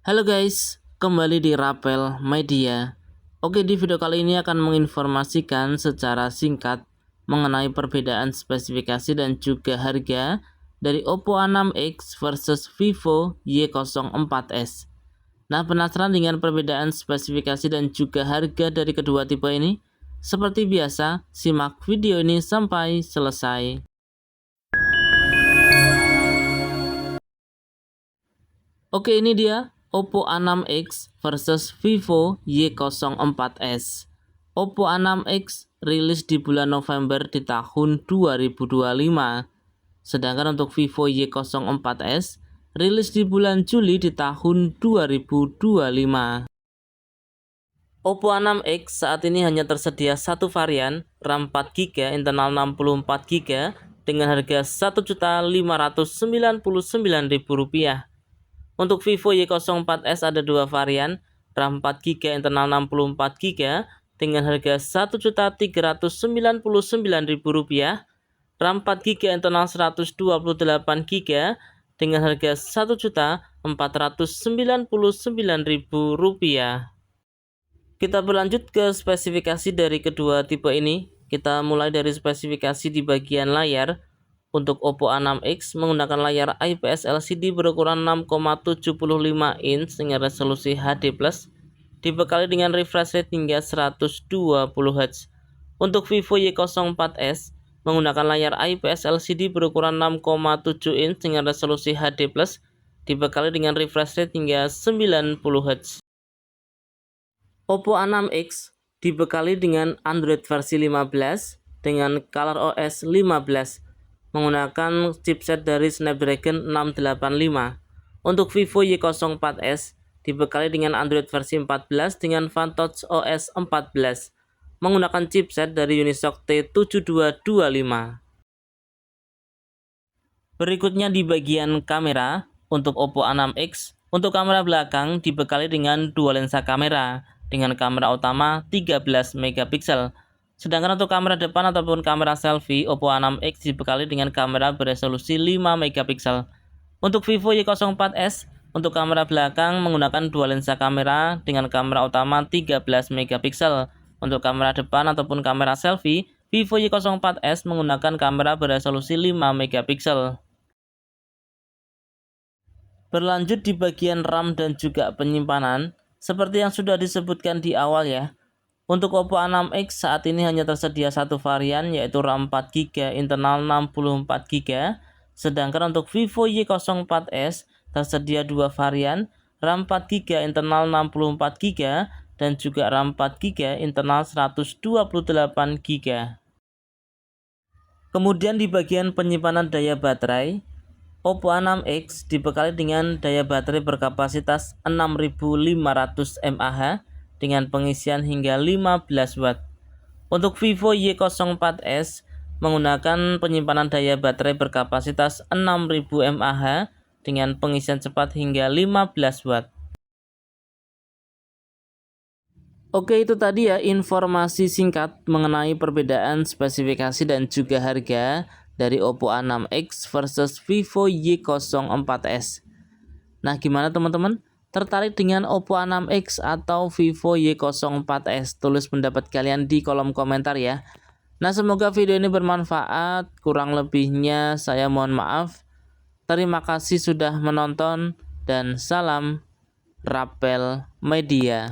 Halo guys, kembali di Rapel Media. Oke, di video kali ini akan menginformasikan secara singkat mengenai perbedaan spesifikasi dan juga harga dari Oppo A6X versus Vivo Y04s. Nah, penasaran dengan perbedaan spesifikasi dan juga harga dari kedua tipe ini? Seperti biasa, simak video ini sampai selesai. Oke, ini dia Oppo A6X versus Vivo Y04s. Oppo A6X rilis di bulan November di tahun 2025. Sedangkan untuk Vivo Y04s rilis di bulan Juli di tahun 2025. Oppo A6X saat ini hanya tersedia satu varian, RAM 4GB, internal 64GB dengan harga Rp1.599.000. Untuk Vivo Y04s ada dua varian, RAM 4GB, internal 64GB dengan harga Rp1.399.000, RAM 4GB, internal 128GB dengan harga Rp1.499.000. Kita berlanjut ke spesifikasi dari kedua tipe ini. Kita mulai dari spesifikasi di bagian layar. Untuk Oppo A6X menggunakan layar IPS LCD berukuran 6,75 inch dengan resolusi HD+, dibekali dengan refresh rate hingga 120Hz. Untuk Vivo Y04s menggunakan layar IPS LCD berukuran 6,7 inch dengan resolusi HD+, dibekali dengan refresh rate hingga 90Hz. Oppo A6X dibekali dengan Android versi 15 dengan ColorOS 15 menggunakan chipset dari Snapdragon 685. Untuk Vivo Y04s dibekali dengan Android versi 14 dengan Phantom OS 14 menggunakan chipset dari Unisoc T7225. Berikutnya di bagian kamera, untuk Oppo A6X, untuk kamera belakang dibekali dengan dua lensa kamera dengan kamera utama 13 megapiksel. Sedangkan untuk kamera depan ataupun kamera selfie, Oppo A6X dibekali dengan kamera beresolusi 5 megapiksel. Untuk Vivo Y04s, untuk kamera belakang menggunakan dua lensa kamera dengan kamera utama 13 megapiksel. Untuk kamera depan ataupun kamera selfie, Vivo Y04s menggunakan kamera beresolusi 5 megapiksel. Berlanjut di bagian RAM dan juga penyimpanan, seperti yang sudah disebutkan di awal ya. Untuk Oppo A6X saat ini hanya tersedia satu varian, yaitu RAM 4GB, internal 64GB. Sedangkan untuk Vivo Y04s tersedia dua varian, RAM 4GB, internal 64GB dan juga RAM 4GB, internal 128GB. Kemudian di bagian penyimpanan daya baterai, Oppo A6X dibekali dengan daya baterai berkapasitas 6500 mAh dengan pengisian hingga 15 Watt. Untuk Vivo Y04s menggunakan penyimpanan daya baterai berkapasitas 6000 mAh dengan pengisian cepat hingga 15 Watt. Oke, itu tadi ya informasi singkat mengenai perbedaan spesifikasi dan juga harga dari Oppo A6X versus Vivo Y04s. Nah, gimana teman-teman? Tertarik dengan Oppo A6X atau Vivo Y04s? Tulis pendapat kalian di kolom komentar ya. Nah, semoga video ini bermanfaat. Kurang lebihnya saya mohon maaf. Terima kasih sudah menonton dan salam Rapel Media.